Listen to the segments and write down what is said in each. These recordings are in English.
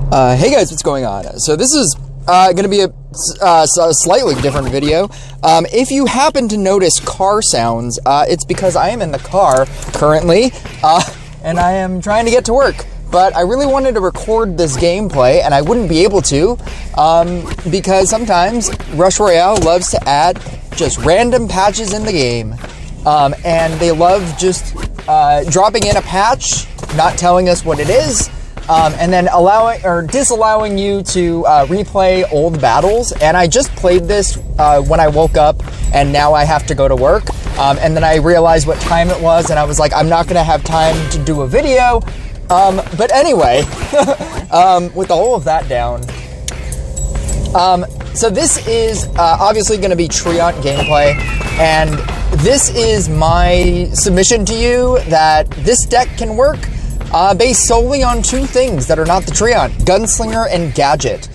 Hey guys, what's going on? So this is going to be a slightly different video. If you happen to notice car sounds, it's because I am in the car currently, and I am trying to get to work. But I really wanted to record this gameplay, and I wouldn't be able to, because sometimes Rush Royale loves to add just random patches in the game. And they love just dropping in a patch, not telling us what it is, and then allowing or disallowing you to replay old battles. And I just played this when I woke up, and now I have to go to work. And then I realized what time it was, and I was like, I'm not going to have time to do a video. But anyway, with all of that down, so this is obviously going to be Treant gameplay, and this is my submission to you that this deck can work based solely on two things that are not the Treant: Gunslinger and Gadget.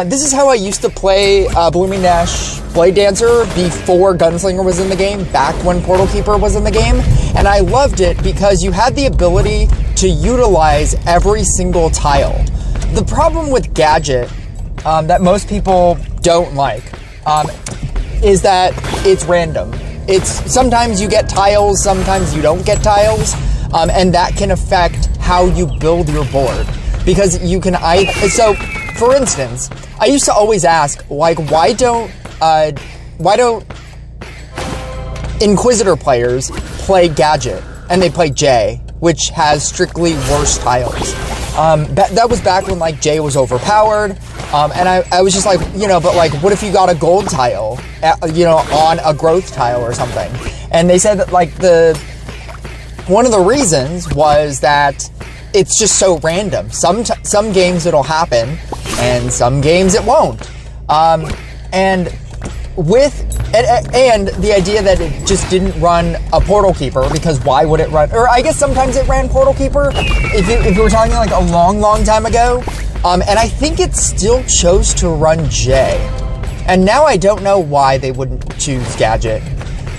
This is how I used to play Blooming Dash Blade Dancer before Gunslinger was in the game, back when Portal Keeper was in the game, and I loved it because you had the ability to utilize every single tile. The problem with Gadget that most people don't like is that it's random. It's sometimes you get tiles, sometimes you don't get tiles, and that can affect how you build your board, because you can so for instance, I used to always ask, like, why don't Inquisitor players play Gadget and they play J, which has strictly worse tiles? That was back when, like, J was overpowered, and I was just like, you know, but like, what if you got a gold tile, you know, on a growth tile or something? And they said that, like, one of the reasons was that it's just so random. Some games it'll happen, and some games it won't. And the idea that it just didn't run a Portal Keeper, because why would it run? Or I guess sometimes it ran Portal Keeper, if you were talking like a long time ago. And I think it still chose to run J. And now I don't know why they wouldn't choose Gadget.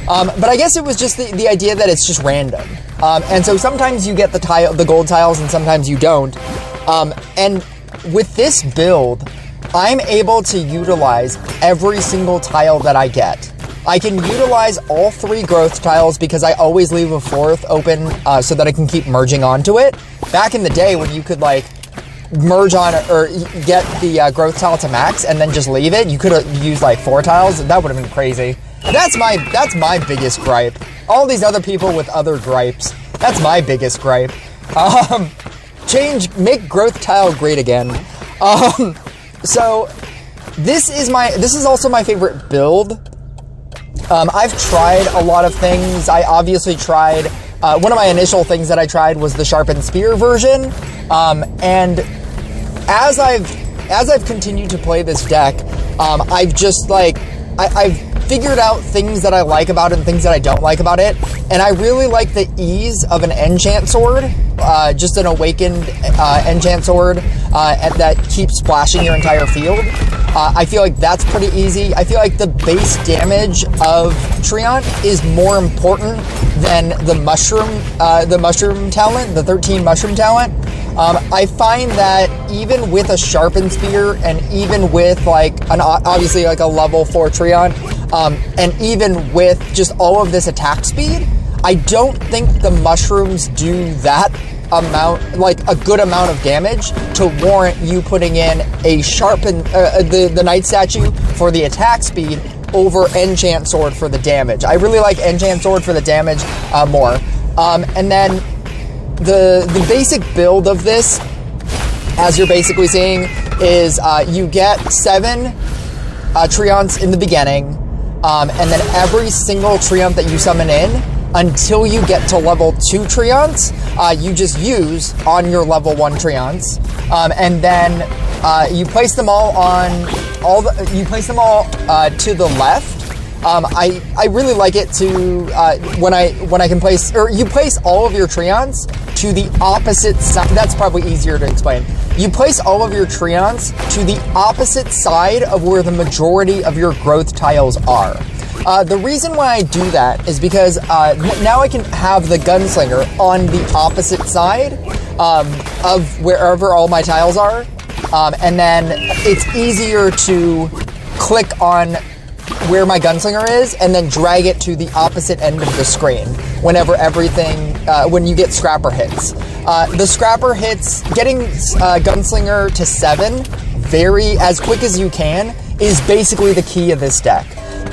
But I guess it was just the idea that it's just random. And so sometimes you get the gold tiles and sometimes you don't. And with this build, I'm able to utilize every single tile that I get. I can utilize all 3 growth tiles because I always leave a 4th open so that I can keep merging onto it. Back in the day when you could, like, merge on or get the growth tile to max and then just leave it, you could have used like 4 tiles. That would have been crazy. That's my biggest gripe. All these other people with other gripes, that's my biggest gripe. Make growth tile great again. So this is also my favorite build. I've tried a lot of things. I obviously tried, one of my initial things that I tried was the Sharpened Spear version. And as I've continued to play this deck, I've just I've figured out things that I like about it and things that I don't like about it. And I really like the ease of an enchant sword, just an awakened enchant sword that keeps splashing your entire field. I feel like that's pretty easy. I feel like the base damage of Treant is more important than the mushroom talent, the 13 mushroom talent. I find that even with a Sharpened Spear and even with obviously like a level 4 Treant, and even with just all of this attack speed, I don't think the mushrooms do that amount, like a good amount of damage to warrant you putting in a sharpened, the Knight Statue for the attack speed over Enchant Sword for the damage. I really like Enchant Sword for the damage more. And then the basic build of this, as you're basically seeing, is you get 7 Treants in the beginning, and then every single Treant that you summon in, until you get to level 2 Treants, you just use on your level 1 Treants, and then you place them all to the left. I really like it to when I can place, or you place all of your Treants to the opposite side. That's probably easier to explain. You place all of your Treants to the opposite side of where the majority of your growth tiles are. The reason why I do that is because now I can have the Gunslinger on the opposite side of wherever all my tiles are, and then it's easier to click on where my gunslinger is and then drag it to the opposite end of the screen whenever when you get scrapper hits. The scrapper hits, getting gunslinger to 7 as quick as you can is basically the key of this deck.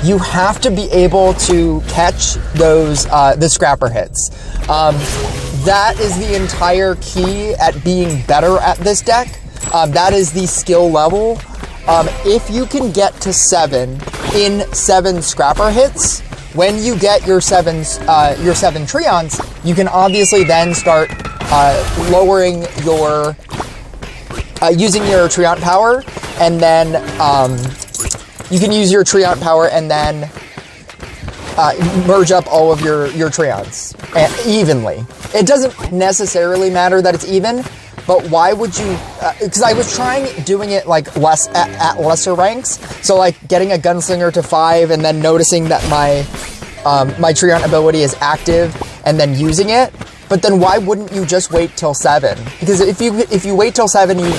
You have to be able to catch those the scrapper hits. That is the entire key at being better at this deck. That is the skill level. If you can get to 7 in 7 scrapper hits, when you get your 7 Treants, you can obviously then start lowering your using your Treant power, and then you can use your Treant power and then merge up all of your Treants evenly. It doesn't necessarily matter that it's even, but why would you, because I was trying doing it like at lesser ranks, so like getting a gunslinger to 5 and then noticing that my Treant ability is active and then using it. But then why wouldn't you just wait till 7? Because if you wait till 7, you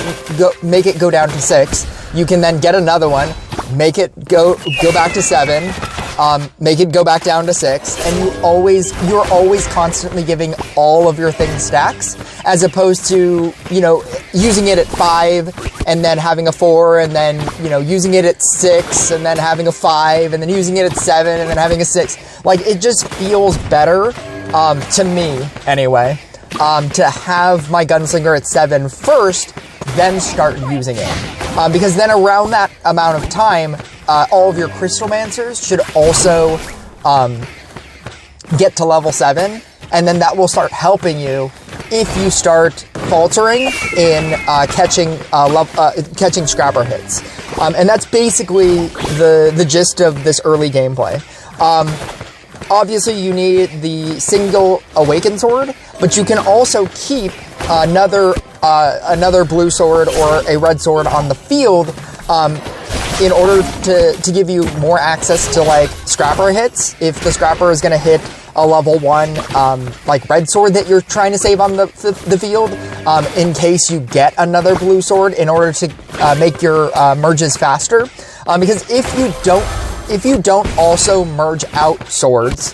make it go down to 6. You can then get another one, make it go back to 7, make it go back down to 6, and you're always constantly giving all of your things stacks, as opposed to, using it at 5 and then having a 4, and then, using it at 6 and then having a 5, and then using it at 7 and then having a 6. Like, it just feels better, to me anyway, to have my gunslinger at 7 first, then start using it. Because then around that amount of time, all of your Crystalmancers should also get to level 7, and then that will start helping you if you start faltering in catching scrapper hits. And that's basically the gist of this early gameplay. Obviously, you need the single Awakened Sword, but you can also keep another blue sword or a red sword on the field in order to give you more access to like scrapper hits. If the scrapper is going to hit a level 1 like red sword that you're trying to save on the field, in case you get another blue sword in order to make your merges faster. Because if you don't also merge out swords,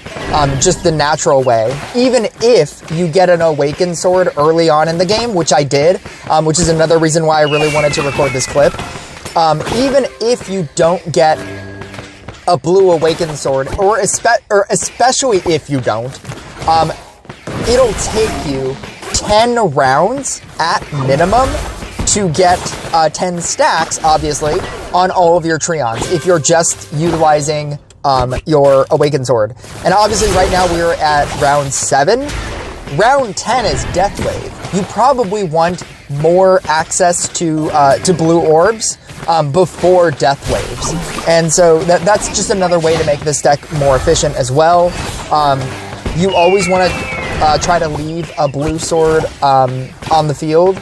just the natural way, even if you get an Awakened Sword early on in the game, which I did, which is another reason why I really wanted to record this clip, even if you don't get a blue Awakened Sword, or especially if you don't, it'll take you 10 rounds at minimum to get 10 stacks, obviously, on all of your Treants, if you're just utilizing your Awakened Sword. And obviously right now we're at round 7. Round 10 is Death Wave. You probably want more access to blue orbs before Death Waves. And so that's just another way to make this deck more efficient as well. You always want to try to leave a blue sword on the field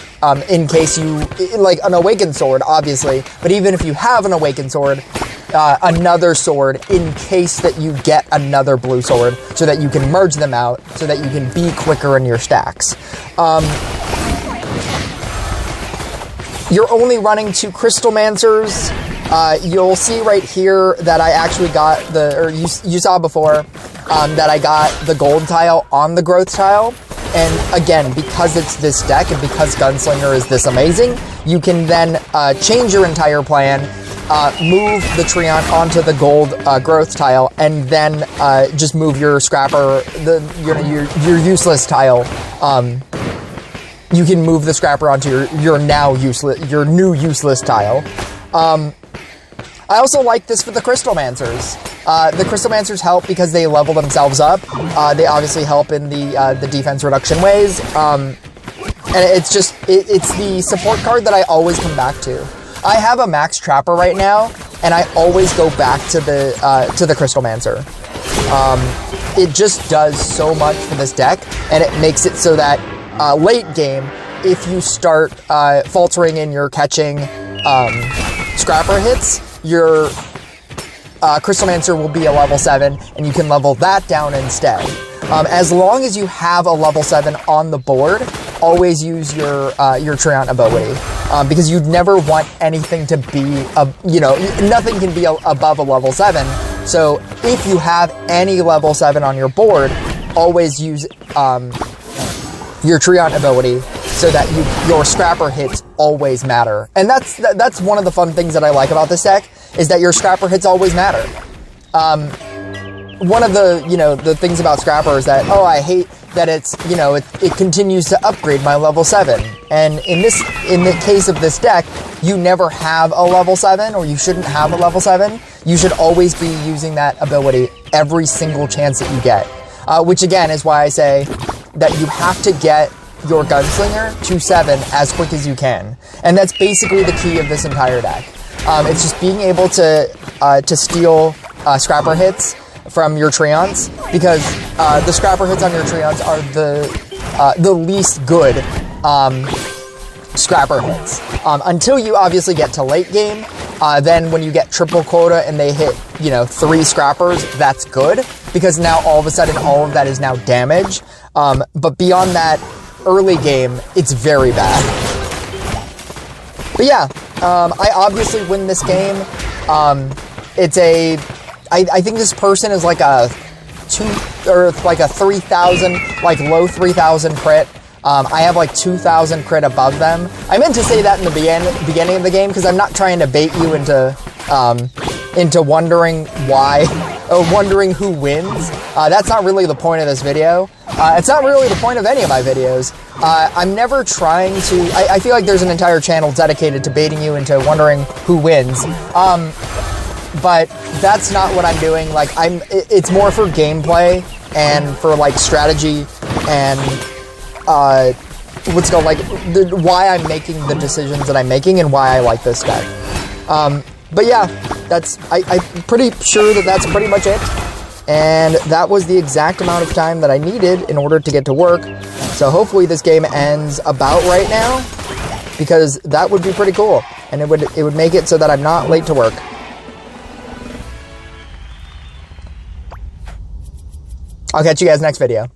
in case you, like an Awakened Sword, obviously, but even if you have an Awakened Sword, another sword in case that you get another blue sword, so that you can merge them out, so that you can be quicker in your stacks. You're only running 2 Crystalmancers. You'll see right here that I actually got you saw before, that I got the gold tile on the growth tile. And again, because it's this deck and because Gunslinger is this amazing, you can then change your entire plan, move the Treant onto the gold growth tile, and then just move your scrapper, your useless tile. You can move the scrapper onto your new useless tile. I also like this for the Crystalmancers. The Crystalmancers help because they level themselves up. They obviously help in the defense reduction ways. And it's the support card that I always come back to. I have a Max Trapper right now, and I always go back to the Crystalmancer. It just does so much for this deck, and it makes it so that late game, if you start faltering in your catching scrapper hits, your Crystalmancer will be a level 7, and you can level that down instead. As long as you have a level 7 on the board, always use your Treant ability, because you'd never want anything to be, nothing can be above a level 7. So if you have any level 7 on your board, always use your Treant ability so that your scrapper hits always matter. And that's one of the fun things that I like about this deck, is that your scrapper hits always matter. One of the things about scrapper is that, I hate that it's, it continues to upgrade my level 7. And in the case of this deck, you never have a level 7, or you shouldn't have a level 7. You should always be using that ability every single chance that you get. Which again is why I say that you have to get your Gunslinger to 7 as quick as you can. And that's basically the key of this entire deck. It's just being able to steal scrapper hits from your Treants, because the scrapper hits on your Treants are the least good scrapper hits. Until you obviously get to late game, then when you get triple quota and they hit, 3 scrappers, that's good, because now all of a sudden all of that is now damage. But beyond that, early game, it's very bad. But yeah, I obviously win this game. I think this person is like a 3,000, like low 3,000 crit. I have like 2,000 crit above them. I meant to say that in the beginning of the game, because I'm not trying to bait you into wondering why, or wondering who wins. That's not really the point of this video. It's not really the point of any of my videos. I'm never trying to... I feel like there's an entire channel dedicated to baiting you into wondering who wins. But that's not what I'm doing. Like, it's more for gameplay and for like strategy and why I'm making the decisions that I'm making and why I like this deck. But yeah, I'm pretty sure that that's pretty much it. And that was the exact amount of time that I needed in order to get to work. So hopefully this game ends about right now, because that would be pretty cool. And it would make it so that I'm not late to work. I'll catch you guys next video.